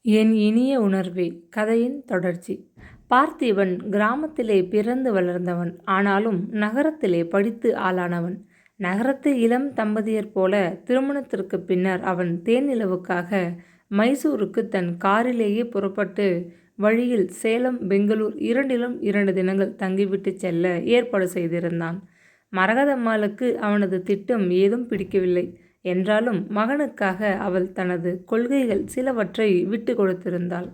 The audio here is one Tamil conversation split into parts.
என் இனிய உணர்வே. கதையின் தொடர்ச்சி. பார்த்திபன் கிராமத்திலே பிறந்து வளர்ந்தவன். ஆனாலும் நகரத்திலே படித்து ஆளானவன். நகரத்து இளம் தம்பதியர் போல திருமணத்திற்குப் பின்னர் அவன் தேனிலவுக்காக மைசூருக்கு தன் காரிலேயே புறப்பட்டு வழியில் சேலம், பெங்களூர் இரண்டிலும் 2 தினங்கள் தங்கிவிட்டு செல்ல ஏற்பாடு செய்திருந்தான். மரகதம்மாளுக்கு அவனது திட்டம் ஏதும் பிடிக்கவில்லை என்றாலும் மகனுக்காக அவள் தனது கொள்கைகள் சிலவற்றை விட்டு கொடுத்திருந்தாள்.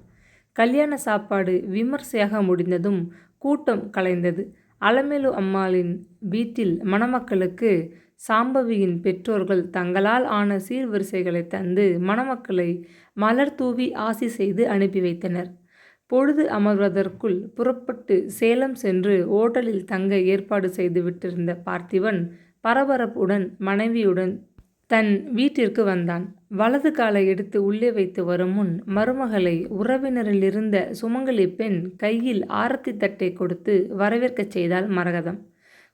கல்யாண சாப்பாடு விமர்சையாக முடிந்ததும் கூட்டம் கலைந்தது. அலமேலு அம்மாளின் வீட்டில் மணமக்களுக்கு சாம்பவியின் பெற்றோர்கள் தங்களால் ஆன சீர்வரிசைகளை தந்து மணமக்களை மலர் தூவி ஆசி செய்து அனுப்பி வைத்தனர். பொழுது அமர்வதற்குள் புறப்பட்டு சேலம் சென்று ஓட்டலில் தங்க ஏற்பாடு செய்து விட்டிருந்த பார்த்திபன் பரபரப்புடன் மனைவியுடன் தன் வீட்டிற்கு வந்தான். வலது காலை எடுத்து உள்ளே வைத்து வரும் முன் மருமகளை உறவினரிலிருந்த சுமங்கலி பெண் கையில் ஆரத்தி தட்டை கொடுத்து வரவேற்கச் செய்தாள் மரகதம்.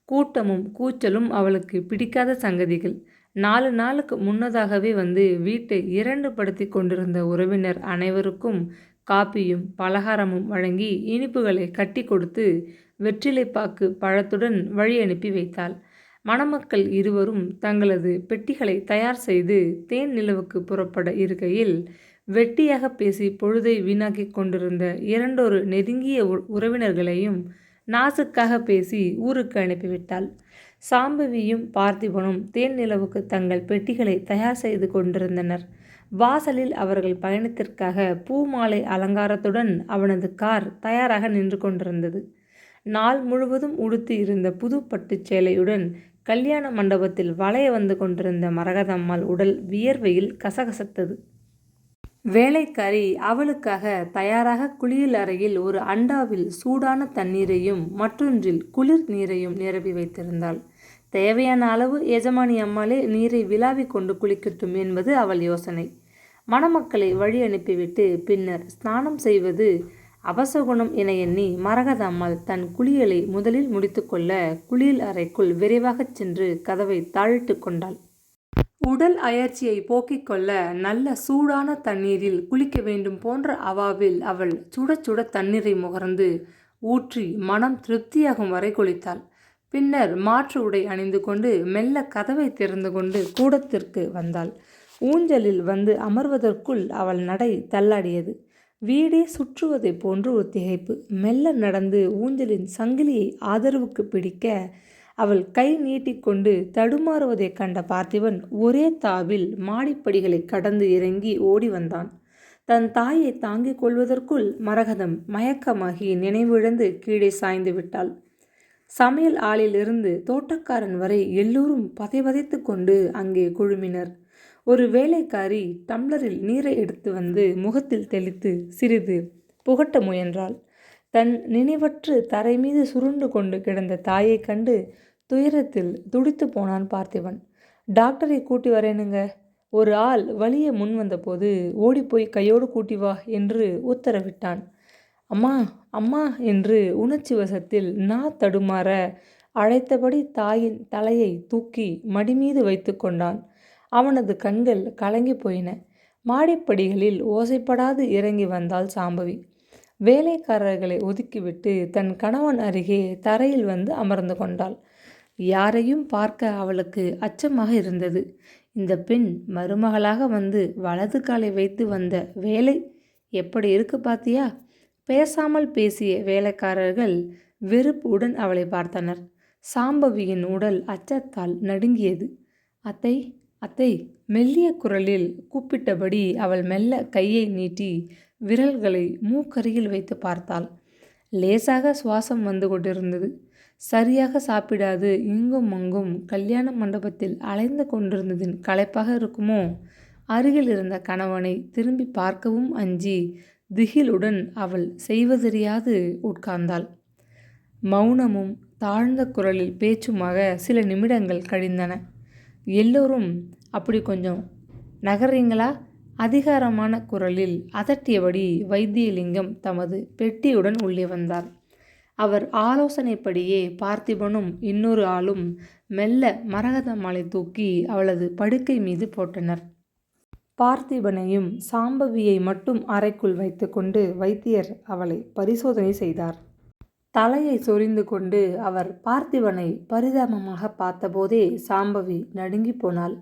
கூட்டமும் கூச்சலும் அவளுக்கு பிடிக்காத சங்கதிகள். 4 நாளுக்கு முன்னதாகவே வந்து வீட்டை 2 படுத்தி கொண்டிருந்த உறவினர் அனைவருக்கும் காப்பியும் பலகாரமும் வழங்கி இனிப்புகளை கட்டி கொடுத்து வெற்றிலைப்பாக்கு பழத்துடன் வழி அனுப்பி வைத்தாள். மணமக்கள் இருவரும் தங்களது பெட்டிகளை தயார் செய்து தேன் நிலவுக்கு புறப்பட இருக்கையில் வெட்டியாக பேசி பொழுதை வீணாக்கி கொண்டிருந்த 2 நெருங்கிய உறவினர்களையும் நாசுக்காக பேசி ஊருக்கு அனுப்பிவிட்டாள். சாம்பவியும் பார்த்திபனும் தேன் நிலவுக்கு தங்கள் பெட்டிகளை தயார் செய்து கொண்டிருந்தனர். வாசலில் அவர்கள் பயணத்திற்காக பூ மாலை அலங்காரத்துடன் அவனது கார் தயாராக நின்று கொண்டிருந்தது. நாள் முழுவதும் உடுத்தி இருந்த புது பட்டுச் சேலையுடன் கல்யாண மண்டபத்தில் வளைய வந்து கொண்டிருந்த மரகதம்மாள் உடல் வியர்வையில் கசகசத்தது. வேலைக்காரி அவளுக்காக தயாராக குளியல் அறையில் ஒரு அண்டாவில் சூடான தண்ணீரையும் மற்றொன்றில் குளிர் நீரையும் நிரப்பி வைத்திருந்தாள். தேவையான அளவு எஜமானி அம்மாளே நீரை விளாவி கொண்டு குளிக்கட்டும் என்பது அவள் யோசனை. மணமக்களை வழி அனுப்பிவிட்டு பின்னர் ஸ்நானம் செய்வது அபசகுணம் என எண்ணி மரகதம்மாள் தன் குளியலை முதலில் முடித்துக்கொள்ள குளியல் அறைக்குள் விரைவாகச் சென்று கதவை தாழிட்டு கொண்டாள். உடல் அயற்சியை போக்கிக் கொள்ள நல்ல சூடான தண்ணீரில் குளிக்க வேண்டும் போன்ற அவாவில் அவள் சுட சுட தண்ணீரை முகர்ந்து ஊற்றி மனம் திருப்தியாகும் வரை குளித்தாள். பின்னர் மாற்று உடை அணிந்து கொண்டு மெல்ல கதவை திறந்து கொண்டு கூடத்திற்கு வந்தாள். ஊஞ்சலில் வந்து அமர்வதற்குள் அவள் நடை தள்ளாடியது. வீடே சுற்றுவதை போன்று ஒரு திகைப்பு. மெல்ல நடந்து ஊஞ்சலின் சங்கிலியை ஆதரவுக்கு பிடிக்க அவள் கை நீட்டிக்கொண்டு தடுமாறுவதை கண்ட பார்த்திபன் ஒரே தாவில் மாடிப்படிகளை கடந்து இறங்கி ஓடி வந்தான். தன் தாயை தாங்கிக் கொள்வதற்குள் மரகதம் மயக்கமாகி நினைவிழந்து கீழே சாய்ந்து விட்டாள். சமையல் ஆளிலிருந்து தோட்டக்காரன் வரை எல்லோரும் பதைபதைத்து கொண்டு அங்கே குழுமினர். ஒரு வேலைக்காரி டம்ளரில் நீரை எடுத்து வந்து முகத்தில் தெளித்து சிறிது புகட்ட முயன்றாள். தன் நினைவற்று தரை மீது சுருண்டு கொண்டு கிடந்த தாயை கண்டு துயரத்தில் துடித்து போனான் பார்த்திபன். டாக்டரை கூட்டி வரேனுங்க. ஒரு ஆள் வலிய முன் வந்தபோது ஓடிப்போய் கையோடு கூட்டி வா என்று உத்தரவிட்டான். அம்மா அம்மா என்று உணர்ச்சி வசத்தில் தடுமாற அழைத்தபடி தாயின் தலையை தூக்கி மடிமீது வைத்து கொண்டான். அவனது கண்கள் கலங்கி போயின. மாடிப்படிகளில் ஓசைப்படாது இறங்கி வந்தாள் சாம்பவி. வேலைக்காரர்களை ஒதுக்கிவிட்டு தன் கணவன் அருகே தரையில் வந்து அமர்ந்து கொண்டாள். யாரையும் பார்க்க அவளுக்கு அச்சமாக இருந்தது. இந்த பெண் மருமகளாக வந்து வலது காலை வைத்து வந்த வேலை எப்படி இருக்கு பாத்தியா? பேசாமல் பேசிய வேலைக்காரர்கள் வெறுப்புடன் அவளை பார்த்தனர். சாம்பவியின் உடல் அச்சத்தால் நடுங்கியது. அத்தை அத்தை மெல்லிய குரலில் கூப்பிட்டபடி அவள் மெல்ல கையை நீட்டி விரல்களை மூக்கருகில் வைத்து பார்த்தாள். லேசாக சுவாசம் வந்து கொண்டிருந்தது. சரியாக சாப்பிடாது இங்கும் அங்கும் கல்யாண மண்டபத்தில் அலைந்து கொண்டிருந்ததின் களைப்பாக இருக்குமோ? அருகில் இருந்த கணவனை திரும்பி பார்க்கவும் அஞ்சி திகிலுடன் அவள் செய்வதறியாது உட்கார்ந்தாள். மௌனமும் தாழ்ந்த குரலில் பேச்சுமாக சில நிமிடங்கள் கழிந்தன. எல்லோரும் அப்படி கொஞ்சம் நகர்றீங்களா? அதிகாரமான குரலில் அதட்டியபடி வைத்தியலிங்கம் தமது பெட்டியுடன் உள்ளே வந்தார். அவர் ஆலோசனைப்படியே பார்த்திபனும் இன்னொரு ஆளும் மெல்ல மரகதம்மாளை தூக்கி அவளது படுக்கை மீது போட்டனர். பார்த்திபனையும் சாம்பவியை மட்டும் அறைக்குள் வைத்துக்கொண்டு வைத்தியர் அவளை பரிசோதனை செய்தார். தலையை சொரிந்து கொண்டு அவர் பார்த்திபனை பரிதாபமாக பார்த்தபோதே சாம்பவி நடுங்கி போனாள்.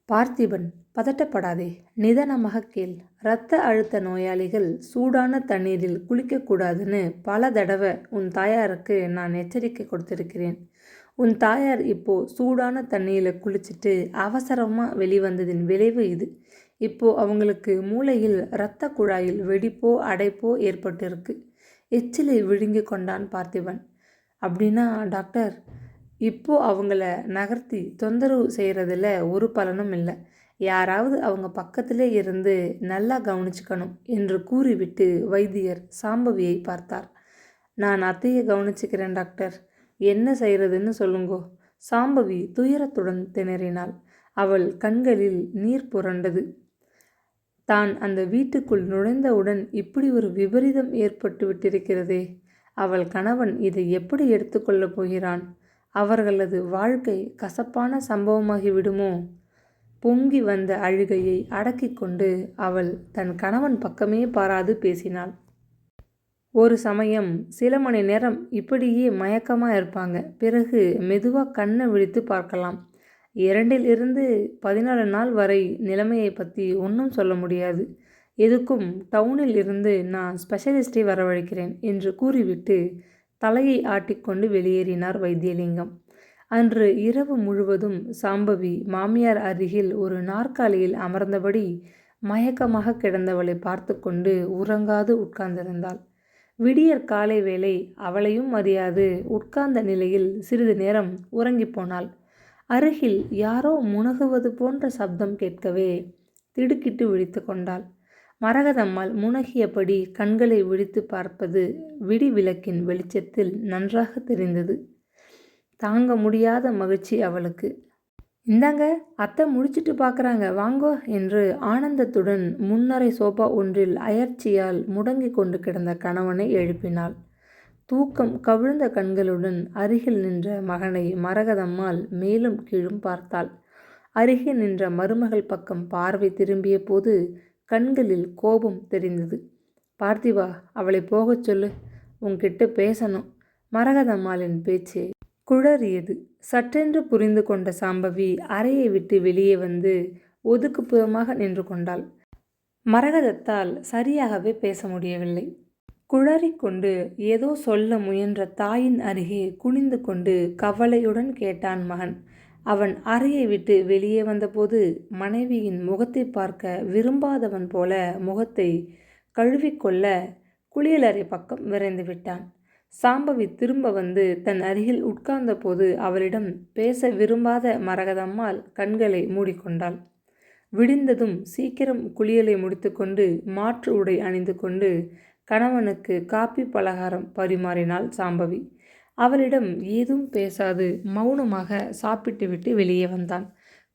பார்த்திபன், பதட்டப்படாதே, நிதானமாக கேள். இரத்த அழுத்த நோயாளிகள் சூடான தண்ணீரில் குளிக்கக்கூடாதுன்னு பல தடவை உன் தாயாருக்கு நான் எச்சரிக்கை கொடுத்துருக்கிறேன். உன் தாயார் இப்போ சூடான தண்ணியில் குளிச்சுட்டு அவசரமாக வெளிவந்ததின் விளைவு இது. இப்போ அவங்களுக்கு மூளையில் இரத்த குழாயில் வெடிப்போ அடைப்போ ஏற்பட்டிருக்கு. எச்சிலை விழுங்கி கொண்டான் பார்த்திபன். அப்படின்னா டாக்டர், இப்போ அவங்கள நகர்த்தி தொந்தரவு செய்கிறதுல ஒரு பலனும் இல்லை. யாராவது அவங்க பக்கத்திலே இருந்து நல்லா கவனிச்சுக்கணும் என்று கூறிவிட்டு வைத்தியர் சாம்பவியை பார்த்தார். நான் அத்தையை கவனிச்சுக்கிறேன் டாக்டர், என்ன செய்கிறதுன்னு சொல்லுங்கோ. சாம்பவி துயரத்துடன் திணறினாள். அவள் கண்களில் நீர் புரண்டது. தான் அந்த வீட்டுக்குள் நுழைந்தவுடன் இப்படி ஒரு விபரீதம் ஏற்பட்டு விட்டிருக்கிறதே. அவள் கணவன் இதை எப்படி எடுத்துக்கொள்ளப் போகிறான்? அவர்களது வாழ்க்கை கசப்பான சம்பவமாகி விடுமோ? பொங்கி வந்த அழுகையை அடக்கி கொண்டு அவள் தன் கணவன் பக்கமே பாராது பேசினாள். ஒரு சமயம் சில மணி நேரம் இப்படியே மயக்கமாக இருப்பாங்க. பிறகு மெதுவாக கண்ணை விழித்து பார்க்கலாம். 2 14 நாள் வரை நிலைமையை பற்றி ஒன்றும் சொல்ல முடியாது. எதுக்கும் டவுனில் இருந்து நான் ஸ்பெஷலிஸ்டை வரவழைக்கிறேன் என்று கூறிவிட்டு தலையை ஆட்டிக்கொண்டு வெளியேறினார் வைத்தியலிங்கம். அன்று இரவு முழுவதும் சாம்பவி மாமியார் அருகில் ஒரு நாற்காலியில் அமர்ந்தபடி மயக்கமாக கிடந்தவளை பார்த்து கொண்டு உறங்காது உட்கார்ந்திருந்தாள். விடியற் காலை வேளை அவளையும் அறியாது உட்கார்ந்த நிலையில் சிறிது நேரம் உறங்கி போனாள். அருகில் யாரோ முனகுவது போன்ற சப்தம் கேட்கவே திடுக்கிட்டு விழித்து கொண்டாள். மரகதம்மாள் முனகியபடி கண்களை விழித்து பார்ப்பது விடி விளக்கின் வெளிச்சத்தில் நன்றாக தெரிந்தது. தாங்க முடியாத மகிழ்ச்சி அவளுக்கு. இந்தாங்க, அத்தை முடிச்சிட்டு பார்க்குறாங்க, வாங்கோ என்று ஆனந்தத்துடன் முன்னறை சோபா ஒன்றில் அயற்சியால் முடங்கி கொண்டு கிடந்த கணவனை எழுப்பினாள். தூக்கம் கவிழ்ந்த கண்களுடன் அருகில் நின்ற மகனை மரகதம்மாள் மேலும் கீழும் பார்த்தாள். அருகே நின்ற மருமகள் பக்கம் பார்வை திரும்பிய போது கண்களில் கோபம் தெரிந்தது. பார்த்திபா, அவளை போகச் சொல்லு, உன்கிட்ட பேசணும். மரகதம்மாளின் பேச்சு குழறியது. சற்றென்று புரிந்து கொண்ட சாம்பவி அறையை விட்டு வெளியே வந்து ஒதுக்குப்புறமாக நின்று கொண்டாள். மரகதத்தால் சரியாகவே பேச முடியவில்லை. குழறிக்கொண்டு ஏதோ சொல்ல முயன்ற தாயின் அருகே குனிந்து கொண்டு கவலையுடன் கேட்டான் மகன். அவன் அறையை விட்டு வெளியே வந்தபோது மனைவியின் முகத்தை பார்க்க விரும்பாதவன் போல முகத்தை கழுவிக்கொள்ள குளியலறை பக்கம் விரைந்து விட்டான். சாம்பவி திரும்ப வந்து தன் அருகில் உட்கார்ந்த போது அவளிடம் பேச விரும்பாத மரகதம்மாள் கண்களை மூடிக்கொண்டாள். விடிந்ததும் சீக்கிரம் குளியலை முடித்துக்கொண்டு மாற்று உடை அணிந்து கொண்டு கணவனுக்கு காப்பி பலகாரம் பரிமாறினாள் சாம்பவி. அவளிடம் ஏதும் பேசாது மௌனமாக சாப்பிட்டுவிட்டு வெளியே வந்தான்.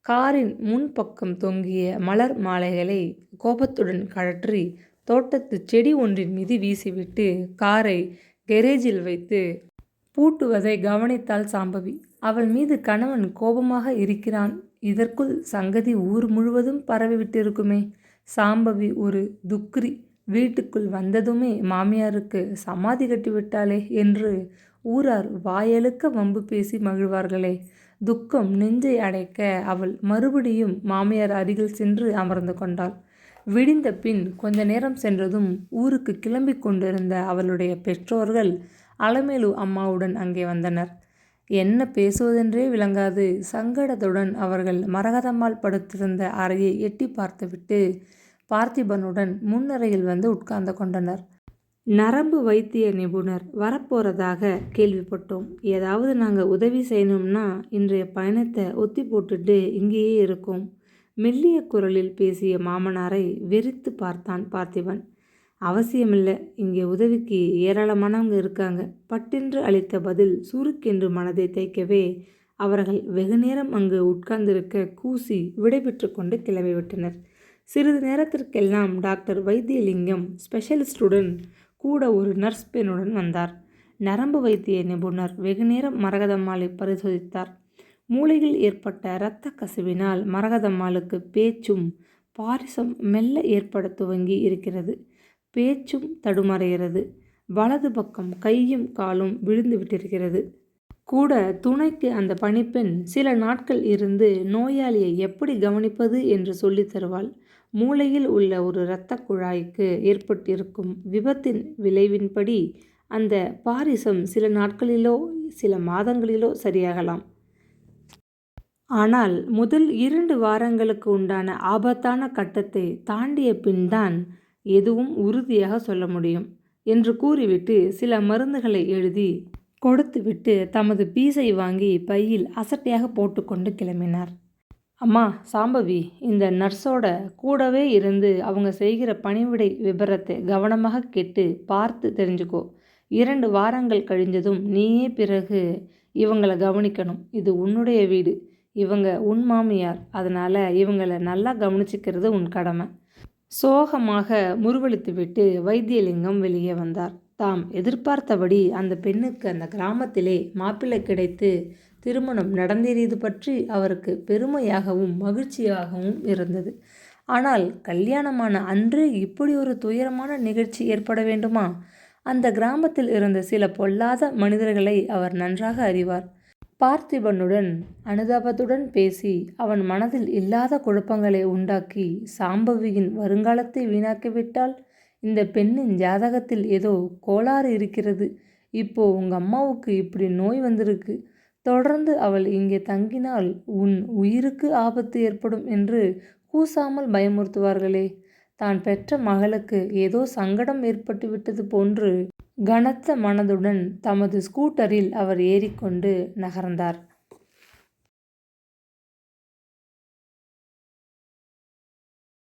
காரின் முன்பக்கம் தொங்கிய மலர் மாலைகளை கோபத்துடன் கழற்றி தோட்டத்து செடி ஒன்றின் மீது வீசிவிட்டு காரை கெரேஜில் வைத்து பூட்டுவதை கவனித்தாள் சாம்பவி. அவள் மீது கணவன் கோபமாக இருக்கிறான். இதற்குள் சங்கதி ஊர் முழுவதும் பரவிவிட்டிருக்குமே. சாம்பவி ஒரு துக்ரி. வீட்டுக்குள் வந்ததுமே மாமியாருக்கு சமாதி கட்டிவிட்டாளே என்று ஊரார் வாயெழுக்க வம்பு பேசி மகிழ்வார்களே. துக்கம் நெஞ்சை அடைக்க அவள் மறுபடியும் மாமியார் அருகில் சென்று அமர்ந்து கொண்டாள். விடிந்த பின் கொஞ்ச நேரம் சென்றதும் ஊருக்கு கிளம்பி கொண்டிருந்த அவளுடைய பெற்றோர்கள் அலமேலு அம்மாவுடன் அங்கே வந்தனர். என்ன பேசுவதென்றே விளங்காது சங்கடத்துடன் அவர்கள் மரகதம்மாள் படுத்திருந்த அறையை எட்டி பார்த்துவிட்டு பார்த்திபனுடன் முன்னறையில் வந்து உட்கார்ந்து கொண்டனர். நரம்பு வைத்திய நிபுணர் வரப்போறதாக கேள்விப்பட்டோம். ஏதாவது நாங்கள் உதவி செய்யணும்னா இன்றைய பயணத்தை ஒத்தி போட்டுட்டு இங்கேயே இருக்கோம். மெல்லிய குரலில் பேசிய மாமனாரை வெறித்து பார்த்தான் பார்த்திபன். அவசியமில்லை, இங்கே உதவிக்கு ஏராளமானவங்க இருக்காங்க. பட்டென்று அளித்த பதில் சுருக்கென்று மனதை தைக்கவே அவர்கள் வெகுநேரம் அங்கு உட்கார்ந்திருக்க கூசி விடைபெற்று கொண்டு கிளம்பிவிட்டனர். சிறிது நேரத்திற்கெல்லாம் டாக்டர் வைத்தியலிங்கம் ஸ்பெஷலிஸ்டுடன் கூட ஒரு நர்ஸ் பெண்ணுடன் வந்தார். நரம்பு வைத்திய நிபுணர் வெகுநேரம் மரகதம்மாளை பரிசோதித்தார். மூளையில் ஏற்பட்ட இரத்த கசிவினால் மரகதம்மாளுக்கு பேச்சும் பாரிசம் மெல்ல ஏற்பட துவங்கி இருக்கிறது. பேச்சும் தடுமாறுகிறது. வலது பக்கம் கையும் காலும் விழுந்து விட்டிருக்கிறது. கூட துணைக்கு அந்த பணிப்பெண் சில நாட்கள் இருந்து நோயாளியை எப்படி கவனிப்பது என்று சொல்லித் தருவாள். மூளையில் உள்ள ஒரு இரத்த குழாய்க்கு ஏற்பட்டிருக்கும் விபத்தின் விளைவின்படி அந்த பாரிசம் சில நாட்களிலோ சில மாதங்களிலோ சரியாகலாம். ஆனால் முதல் 2 வாரங்களுக்கு உண்டான ஆபத்தான கட்டத்தை தாண்டிய பின்தான் எதுவும் உறுதியாக சொல்ல முடியும் என்று கூறிவிட்டு சில மருந்துகளை எழுதி கொடுத்துவிட்டு தமது பீஸை வாங்கி பையில் அசட்டையாக போட்டுக்கொண்டு கிளம்பினார். அம்மா சாம்பவி, இந்த நர்ஸோட கூடவே இருந்து அவங்க செய்கிற பணிவிடை விபரத்தை கவனமாக கேட்டு பார்த்து தெரிஞ்சுக்கோ. 2 வாரங்கள் கழிஞ்சதும் நீயே பிறகு இவங்களை கவனிக்கணும். இது உன்னுடைய வீடு. இவங்க உன் மாமியார். அதனால் இவங்களை நல்லா கவனிச்சிக்கிறது உன் கடமை. சோகமாக முறுவலித்துவிட்டு வைத்தியலிங்கம் வெளியே வந்தார். தாம் எதிர்பார்த்தபடி அந்த பெண்ணுக்கு அந்த கிராமத்திலே மாப்பிள்ளை கிடைத்து திருமணம் நடந்தேறியது பற்றி அவருக்கு பெருமையாகவும் மகிழ்ச்சியாகவும் இருந்தது. ஆனால் கல்யாணமான அன்று இப்படி ஒரு துயரமான நிகழ்ச்சி ஏற்பட வேண்டுமா? அந்த கிராமத்தில் இருந்த சில பொல்லாத மனிதர்களை அவர் நன்றாக அறிவார். பார்த்திபனுடன் அனுதாபத்துடன் பேசி அவன் மனதில் இல்லாத குழப்பங்களை உண்டாக்கி சாம்பவியின் வருங்காலத்தை வீணாக்கிவிட்டால் இந்த பெண்ணின் ஜாதகத்தில் ஏதோ கோளாறு இருக்கிறது. இப்போ உங்கள் அம்மாவுக்கு இப்படி நோய் வந்திருக்கு. தொடர்ந்து அவள் இங்கே தங்கினால் உன் உயிருக்கு ஆபத்து ஏற்படும் என்று கூசாமல் பயமுறுத்துவார்களே. தான் பெற்ற மகளுக்கு ஏதோ சங்கடம் ஏற்பட்டு விட்டது போன்று கனத்த மனதுடன் தமது ஸ்கூட்டரில் அவர் ஏறிக்கொண்டு நகர்ந்தார்.